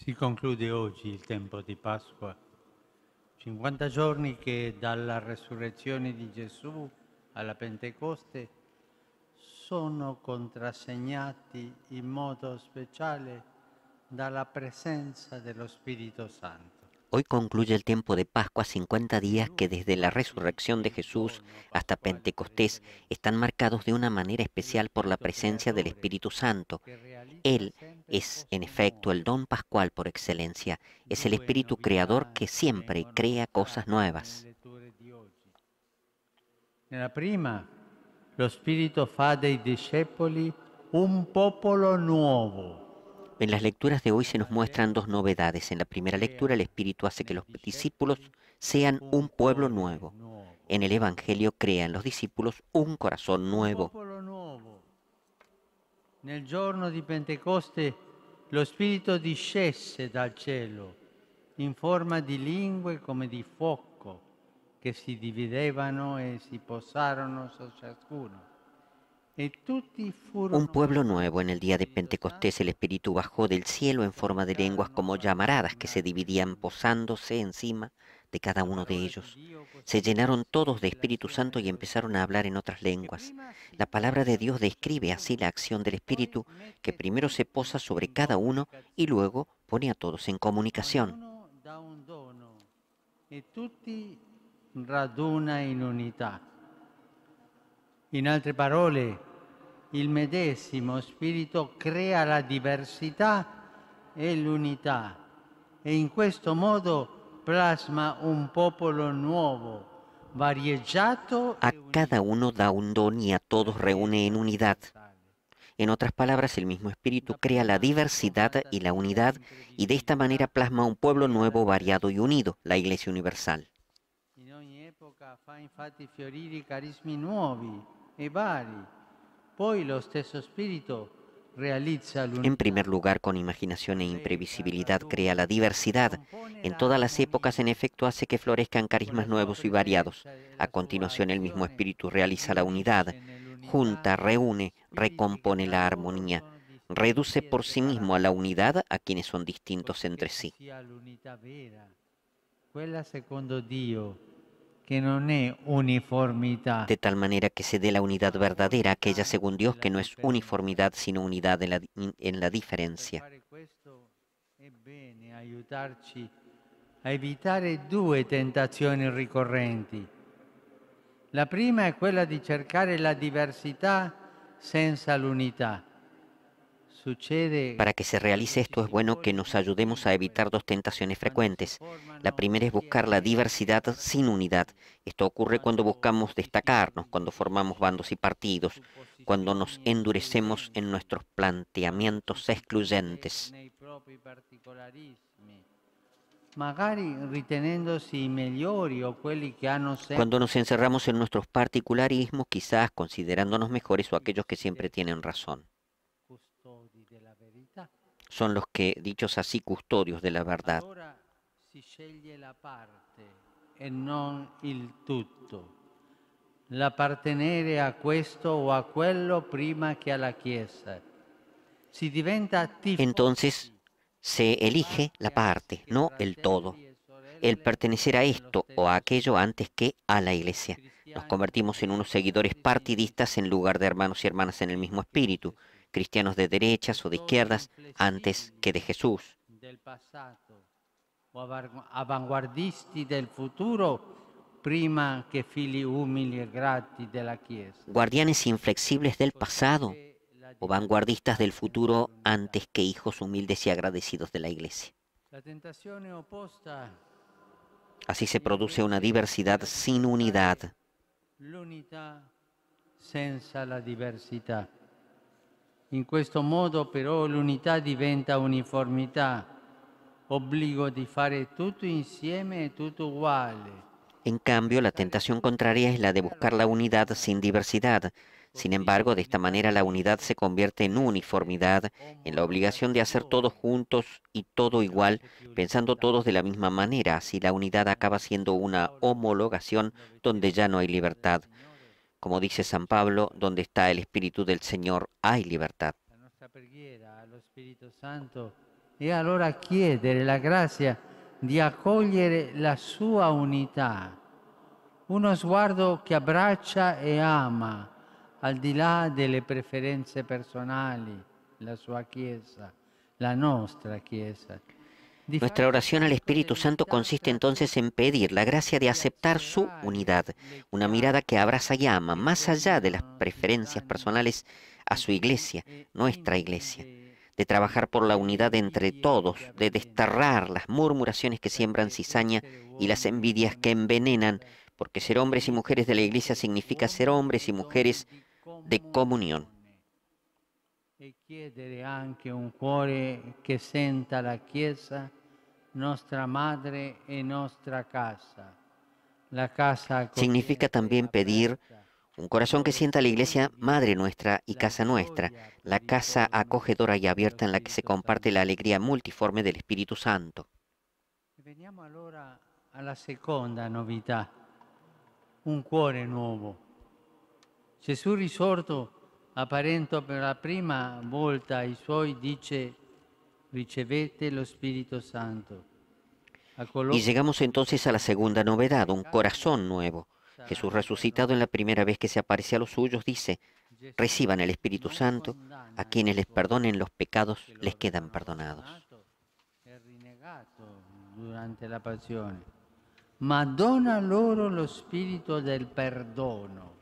Si conclude oggi il tempo di Pasqua, 50 giorni che dalla resurrezione di Gesù alla Pentecoste sono contrassegnati in modo speciale dalla presenza dello Spirito Santo. Hoy concluye el tiempo de Pascua, 50 días que desde la resurrección de Jesús hasta Pentecostés están marcados de una manera especial por la presencia del Espíritu Santo. Él es, en efecto, el don pascual por excelencia. Es el Due Espíritu Creador novità que ci siempre vengono crea cosas mostrate nelle nuevas. letture di oggi. Nella prima, lo Spirito fa dei discepoli un popolo nuovo. En las lecturas de hoy se nos muestran dos L'Evangelo novedades. En la primera lectura, el crea Espíritu hace que nei los discípulos discepoli sean un un pueblo cuore nuevo. nuovo. En el Evangelio crea en los discípulos un corazón Un nuevo. popolo nuovo. Nel giorno di Pentecoste lo Spirito discese dal cielo in forma di lingue come di fuoco che si dividevano e si posarono su ciascuno. E tutti Un furono pueblo pieni nuevo. En dello el día de Spirito Pentecostés el Santo Espíritu bajó del cielo e en forma de lenguas cominciarono a como llamaradas que se parlare dividían in altre posándose lingue. encima de cada La uno de parola di ellos. Dio Se così llenaron todos de descrive Espíritu l'azione Santo y dello empezaron a hablar Spirito, en otras che lenguas. prima si La palabra de posa Dios su describe así la ciascuno acción del e poi Espíritu, que mette primero se tutti posa sobre in cada uno y comunicazione. luego pone a todos en comunicación. Ognuno dà un dono e tutti raduna in unità. In altre parole, il medesimo Spirito crea la diversità e l'unità e in questo modo plasma un popolo nuovo, varieggiato A e cada unito. uno da un don y a La todos reúne en Chiesa unidad. universale. En otras palabras, el mismo Espíritu Da crea la prima diversidad y la sfumatativa unidad y de esta manera imprevisibilità plasma un pueblo crea la nuevo, variado y diversità. unido, la Iglesia Universal. In ogni epoca fa infatti fiorire carismi nuovi e vari. Poi lo stesso Spirito realizza En primer l'unità, lugar, con imaginación e collega, imprevisibilidad crea raduna, la diversidad. compone En todas las épocas, en l'armonia. efecto, hace que florezcan Con carismas la sua nuevos y variados. presenza e A la sua continuación, el mismo azione Espíritu realiza la unidad, riunisce nell'unità junta, reúne, spiriti che recompone tra la loro armonía, sono reduce distinti e por sí mismo a separati, la unidad a quienes son distintos così che entre ci sí. sia l'unità vera, quella secondo Dio, che non è uniformità, De tal manera que se dé la unidad ma verdadera, aquella unità según Dios, nella que no es differenza. uniformidad, sino unidad en la Per diferencia. fare questo è bene aiutarci a evitare due tentazioni ricorrenti. La prima è quella di cercare la diversità senza l'unità. Para Succede que se quando realice ci esto es si bueno que vuole nos ayudemos a distinguere, evitar dos tentaciones quando si frecuentes. La formano primera es buscar la schieramenti diversidad sin unidad. separatisti, Esto ocurre cuando quando buscamos ci si destacarnos, cuando formamos dividisce bandos y partidos, su cuando nos posizioni endurecemos en escludenti, nuestros quando ci planteamientos si chiude excluyentes, nei propri particolarismi, magari ritenendosi i migliori o quelli che hanno cuando sempre nos encerramos en ragione. nuestros particularismos, quizás considerándonos mejores o aquellos que Questi siempre tienen devono razón. custodi della verità. Son los que, dichos así, custodios de la verdad. Allora si sceglie la parte e non il tutto. L'appartenere a questo o a quello prima che alla Chiesa. Si diventa Entonces tifosi, se elige la parte parte, anziché no el todo. fratelli e El sorelle pertenecer a nello esto o a stesso aquello Spirito. antes que a la I iglesia. Nos cristiani convertimos en unos seguidores progressivamente si partidistas en lugar de hermanos y hermanas en el mismo iscritti a espíritu, Gesù. cristianos de derechas o de Custodi izquierdas antes inflessibili que de Jesús, del passato o avanguardisti del futuro prima che figli umili e grati della Chiesa. guardianes inflexibles del Così pasado che la o vanguardistas diversità del senza futuro l'unità. antes que hijos humildes y agradecidos de la iglesia. La tentazione opposta Así se produce una invece è diversidad quella di sin unidad. cercare l'unità senza la diversità. In questo modo però l'unità diventa uniformità, obbligo di fare tutto insieme e tutto uguale. En cambio, la Accettare tentación tutto contraria es la de come buscar la unidad sin razionalità. diversidad. Sin Così embargo, de esta manera la unidad l'invasismo se convierte en delle uniformidad, en la obligación de hacer todos omologazioni juntos y todo che non igual, c'è più pensando libertà. todos de la misma manera. Así la unidad Come acaba dice siendo San una Paolo, homologación dove c'è donde lo ya no hay Spirito del libertad. Signore Como dice c'è San Pablo, libertà. donde está el Espíritu del Señor hay libertad. La nostra preghiera allo Spirito Santo e allora chiedere la grazia di accogliere la sua unità, uno sguardo che abbraccia e ama, al di là delle preferenze personali, la sua Chiesa, la nostra Chiesa. Di Nuestra farci oración al frutto Espíritu Santo dell'unità consiste entonces en pedir la gracia de aceptar su unidad, una mirada que abraza y ama, más allá de las preferencias personales, a su iglesia, nuestra iglesia, de trabajar por la unidad entre todos, de desterrar las murmuraciones que siembran cizaña y las envidias que envenenan, porque ser hombres y mujeres de la iglesia significa ser hombres y mujeres de comunión. E chiedere anche un cuore che senta la Chiesa, nostra madre e nostra casa. La casa Significa también pedir un corazón que sienta la iglesia, madre nuestra y casa nuestra, la casa acogedora y abierta en la que se comparte la alegría multiforme del Espíritu Santo. Veniamo allora alla seconda novità, un cuore nuovo. Gesù risorto, apparendo per la prima volta ai suoi, dice: ricevete lo Spirito Santo. Y llegamos entonces a la segunda novedad, un corazón nuevo. Jesús resucitado en la primera vez que se aparece a los suyos dice: reciban el Espíritu Santo, a quienes les perdonen los pecados les quedan perdonados. È rinnegato durante la passione, ma dona loro lo spirito del perdono.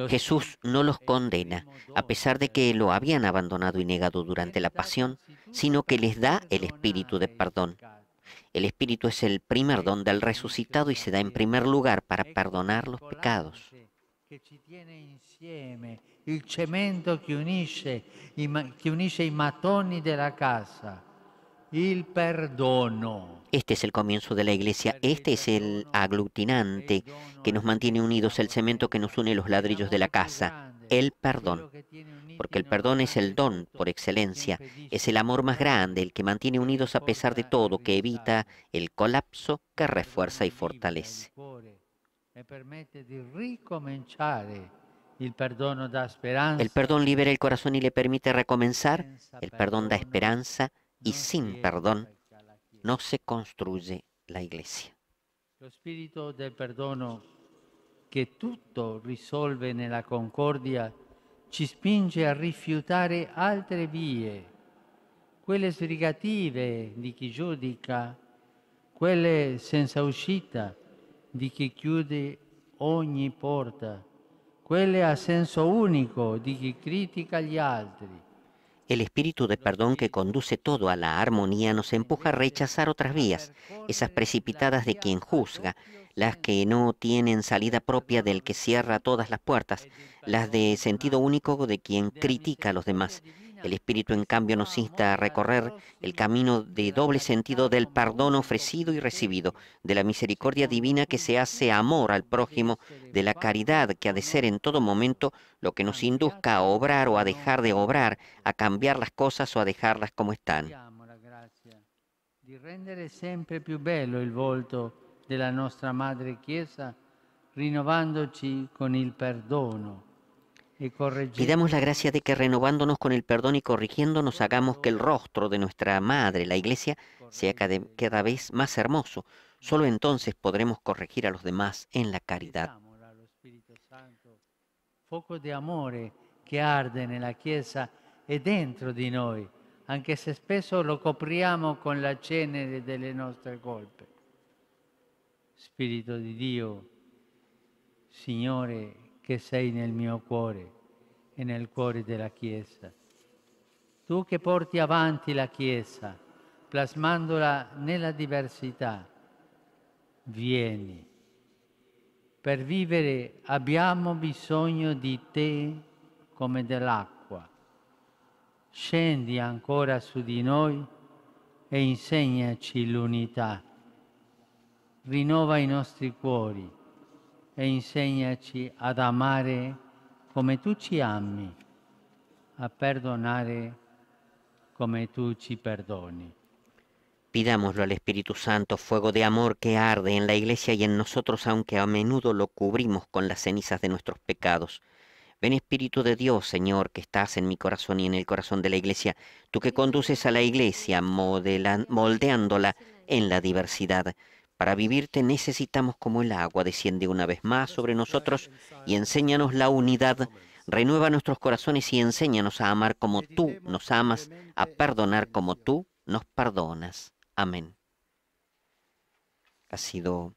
Jesús no los condena, a pesar de que lo habían abandonado y negado durante la pasión, sino que les da el espíritu de perdón. El espíritu es el primer don del resucitado y se da en primer lugar para perdonar los pecados. Che ci tiene insieme, il cemento che unisce i mattoni della casa, il perdono. Este es el comienzo de la iglesia, este es el aglutinante que nos mantiene unidos, el cemento que nos une los ladrillos de la casa, el perdón. Porque el perdón es el don por excelencia, es el amor más grande, el que mantiene unidos a pesar de todo, que evita el colapso, que refuerza y fortalece. E permette di ricominciare. Il perdono dà speranza. El perdón libera el corazón y le permite recomenzar, el perdón da esperanza y sin perdón no se construye la iglesia. Lo spirito del perdono che tutto risolve nella concordia ci spinge a rifiutare altre vie, quelle sbrigative di chi giudica, quelle senza uscita di chi chiude ogni porta, quelle a senso unico di chi critica gli altri. El espíritu de perdón que conduce todo a la armonía nos empuja a rechazar otras vías, esas precipitadas de quien juzga, las que no tienen salida propia del que cierra todas las puertas, las de sentido único de quien critica a los demás. El espíritu, en cambio, nos insta a recorrer el camino de doble sentido del perdón ofrecido y recibido, de la misericordia divina que se hace amor al prójimo, de la caridad que ha de ser en todo momento lo que nos induzca a obrar o a dejar de obrar, a cambiar las cosas o a dejarlas como están. Di rendere sempre più bello il volto della nostra Madre Chiesa, rinnovandoci con il perdono e correggendo. Pidamos la gracia de que renovándonos con el perdón y corrigiéndonos hagamos que el rostro de nuestra Madre, la Iglesia, sea cada vez más hermoso. Solo entonces podremos corregir a los demás en la caridad. Fuoco di amore che arde nella Chiesa e dentro di noi, anche se spesso lo copriamo con la cenere delle nostre colpe. Spirito di Dio, Signore, che sei nel mio cuore e nel cuore della Chiesa. Tu che porti avanti la Chiesa, plasmandola nella diversità, vieni. Per vivere abbiamo bisogno di te come dell'acqua. Scendi ancora su di noi e insegnaci l'unità. Rinnova i nostri cuori e insegnaci ad amare come tu ci ami, a perdonare come tu ci perdoni. Pidámoslo al Espíritu Santo, fuego de amor que arde en la Iglesia y en nosotros, aunque a menudo lo cubrimos con las cenizas de nuestros pecados. Ven Espíritu de Dios, Señor, que estás en mi corazón y en el corazón de la Iglesia, tú que conduces a la Iglesia moldeándola en la diversidad. Para vivirte necesitamos como el agua desciende una vez más sobre nosotros y enséñanos la unidad. Renueva nuestros corazones y enséñanos a amar como tú nos amas, a perdonar como tú nos perdonas. Amén. Ha sido